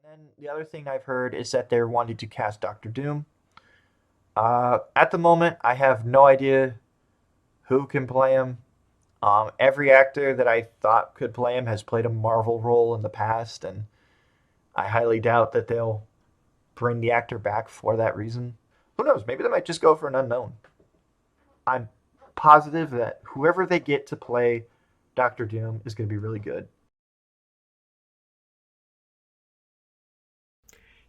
And then the other thing I've heard is that they're wanting to cast Doctor Doom. At the moment, I have no idea who can play him. Every actor that I thought could play him has played a Marvel role in the past, and I highly doubt that they'll bring the actor back for that reason. Who knows? Maybe they might just go for an unknown. I'm positive that whoever they get to play Doctor Doom is going to be really good.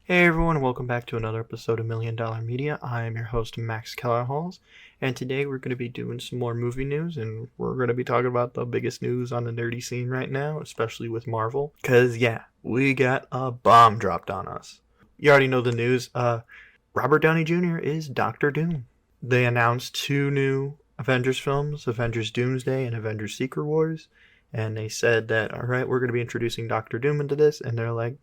Hey everyone, welcome back to another episode of Million Dollar Media. I am your host, Max Kellerhalls, and today we're going to be doing some more movie news, and we're going to be talking about the biggest news on the nerdy scene right now, especially with Marvel. Because, yeah, we got a bomb dropped on us. You already know the news. Robert Downey Jr. is Doctor Doom. They announced two new Avengers films, Avengers Doomsday and Avengers Secret Wars, and they said that, alright, we're going to be introducing Doctor Doom into this, and they're like,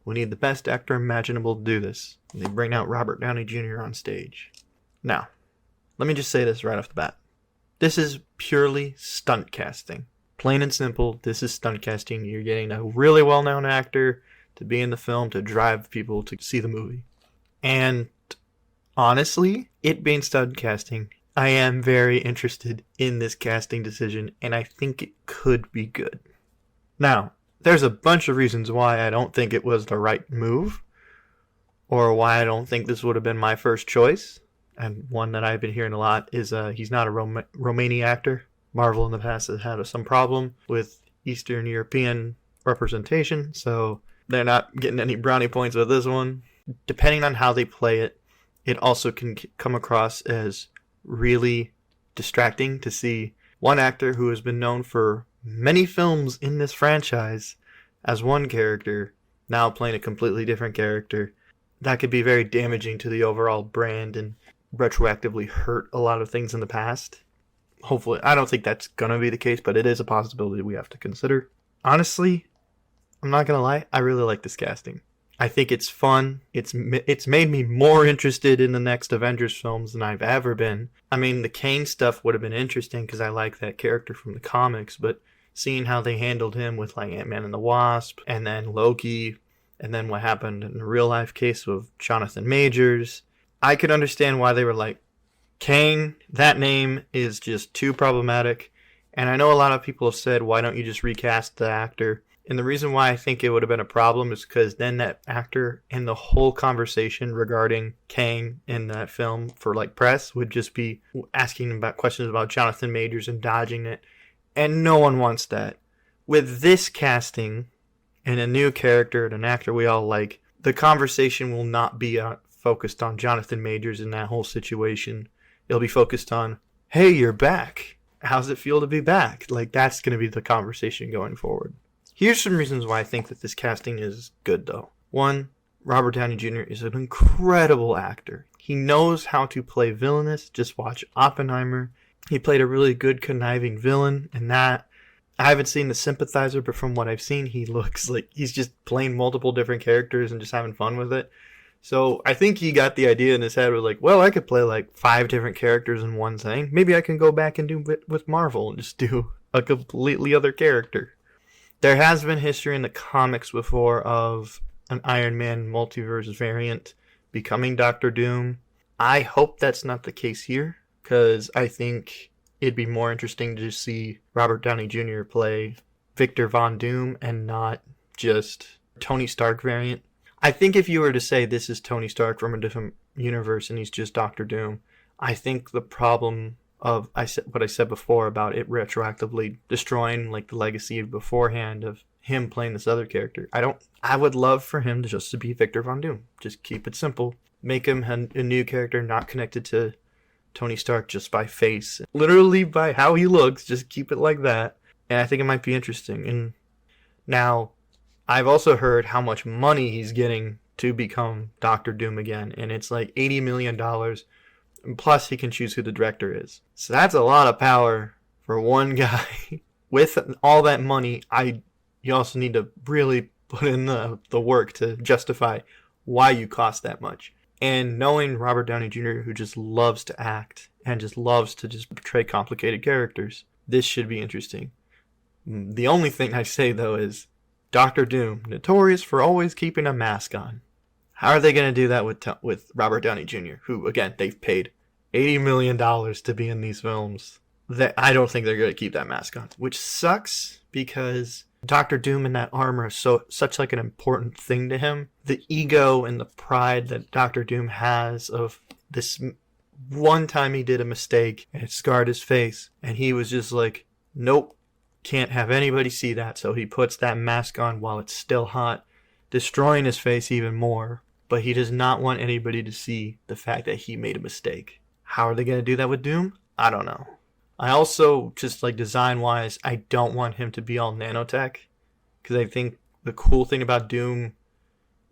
we need the best actor imaginable to do this. And they bring out Robert Downey Jr. on stage. Now, let me just say this right off the bat. This is purely stunt casting. Plain and simple, this is stunt casting. You're getting a really well-known actor to be in the film to drive people to see the movie. And honestly, it being stunt casting, I am very interested in this casting decision, and I think it could be good. Now, there's a bunch of reasons why I don't think it was the right move, or why I don't think this would have been my first choice. And one that I've been hearing a lot is he's not a Romanian actor. Marvel in the past has had some problem with Eastern European representation, so they're not getting any brownie points with this one. Depending on how they play it, it also can come across as really distracting to see one actor who has been known for many films in this franchise as one character, now playing a completely different character. That could be very damaging to the overall brand and retroactively hurt a lot of things in the past. Hopefully, I don't think that's going to be the case, but it is a possibility we have to consider. Honestly, I'm not going to lie, I really like this casting. I think it's fun. It's made me more interested in the next Avengers films than I've ever been. I mean, the Kane stuff would have been interesting because I like that character from the comics, but seeing how they handled him with like Ant-Man and the Wasp, and then Loki, and then what happened in the real life case of Jonathan Majors, I could understand why they were like, Kane, that name is just too problematic. And I know a lot of people have said, why don't you just recast the actor? And the reason why I think it would have been a problem is because then that actor and the whole conversation regarding Kang in that film for like press would just be asking about questions about Jonathan Majors and dodging it. And no one wants that. With this casting and a new character and an actor we all like, the conversation will not be focused on Jonathan Majors in that whole situation. It'll be focused on, hey, you're back. How's it feel to be back? Like, that's going to be the conversation going forward. Here's some reasons why I think that this casting is good, though. One, Robert Downey Jr. is an incredible actor. He knows how to play villainous. Just watch Oppenheimer. He played a really good conniving villain in that. I haven't seen The Sympathizer, but from what I've seen, he looks like he's just playing multiple different characters and just having fun with it. So I think he got the idea in his head, was like, well, I could play like 5 different characters in one thing. Maybe I can go back and do it with Marvel and just do a completely other character. There has been history in the comics before of an Iron Man multiverse variant becoming Doctor Doom. I hope that's not the case here, because I think it'd be more interesting to see Robert Downey Jr. play Victor Von Doom and not just Tony Stark variant. I think if you were to say this is Tony Stark from a different universe and he's just Doctor Doom, I think the problem of what I said before about it retroactively destroying like the legacy beforehand of him playing this other character. I would love for him to be Victor Von Doom. Just keep it simple. Make him a new character not connected to Tony Stark just by face. Literally by how he looks, just keep it like that. And I think it might be interesting. And now, I've also heard how much money he's getting to become Doctor Doom again. And it's like $80 million. Plus, he can choose who the director is. So that's a lot of power for one guy. With all that money, you also need to really put in the work to justify why you cost that much. And knowing Robert Downey Jr., who just loves to act and just loves to just portray complicated characters, this should be interesting. The only thing I say, though, is Dr. Doom, notorious for always keeping a mask on. How are they going to do that with Robert Downey Jr., who, again, they've paid $80 million to be in these films? I don't think they're going to keep that mask on, which sucks because Doctor Doom in that armor is such like an important thing to him. The ego and the pride that Doctor Doom has of this one time he did a mistake and it scarred his face, and he was just like, nope, can't have anybody see that. So he puts that mask on while it's still hot, destroying his face even more. But he does not want anybody to see the fact that he made a mistake. How are they going to do that with Doom? I don't know. I also, just like design-wise, I don't want him to be all nanotech. Because I think the cool thing about Doom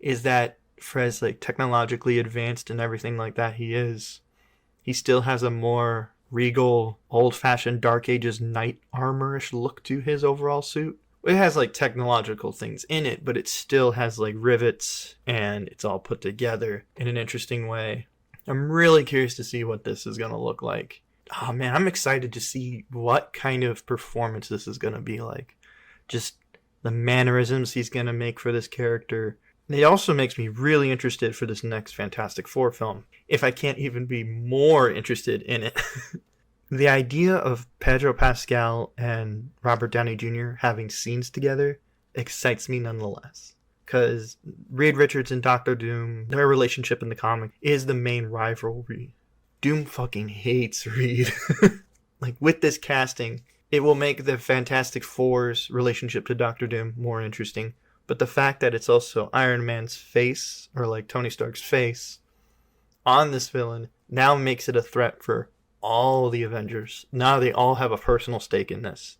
is that for as like technologically advanced and everything like that he still has a more regal, old-fashioned Dark Ages knight armor-ish look to his overall suit. It has like technological things in it, but it still has like rivets and it's all put together in an interesting way. I'm really curious to see what this is going to look like. Oh man, I'm excited to see what kind of performance this is going to be like. Just the mannerisms he's going to make for this character. It also makes me really interested for this next Fantastic Four film, if I can't even be more interested in it. The idea of Pedro Pascal and Robert Downey Jr. having scenes together excites me nonetheless. Because Reed Richards and Doctor Doom, their relationship in the comic is the main rivalry. Doom fucking hates Reed. Like, with this casting, it will make the Fantastic Four's relationship to Doctor Doom more interesting. But the fact that it's also Iron Man's face, or like Tony Stark's face, on this villain now makes it a threat for all the Avengers. Now they all have a personal stake in this.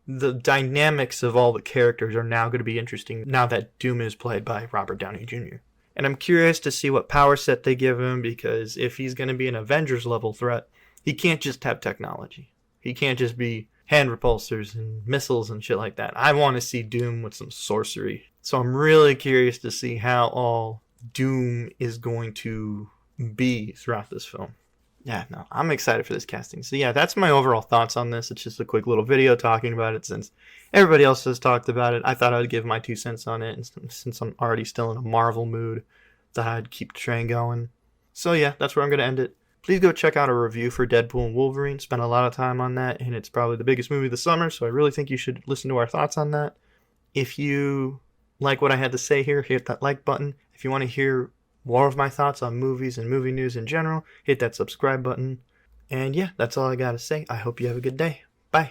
The dynamics of all the characters are now going to be interesting now that Doom is played by Robert Downey Jr. And I'm curious to see what power set they give him, because if he's going to be an Avengers level threat, he can't just have technology. He can't just be hand repulsors and missiles and shit like that. I want to see Doom with some sorcery. So I'm really curious to see how all Doom is going to be throughout this film. Yeah, no, I'm excited for this casting. So yeah, that's my overall thoughts on this. It's just a quick little video talking about it since everybody else has talked about it. I thought I'd give my 2 cents on it, and since I'm already still in a Marvel mood, thought I'd keep the train going. So yeah, that's where I'm going to end it. Please go check out a review for Deadpool and Wolverine. Spent a lot of time on that, and it's probably the biggest movie of the summer, so I really think you should listen to our thoughts on that. If you like what I had to say here, hit that like button. If you want to hear more of my thoughts on movies and movie news in general, hit that subscribe button. And yeah, that's all I gotta say. I hope you have a good day. Bye.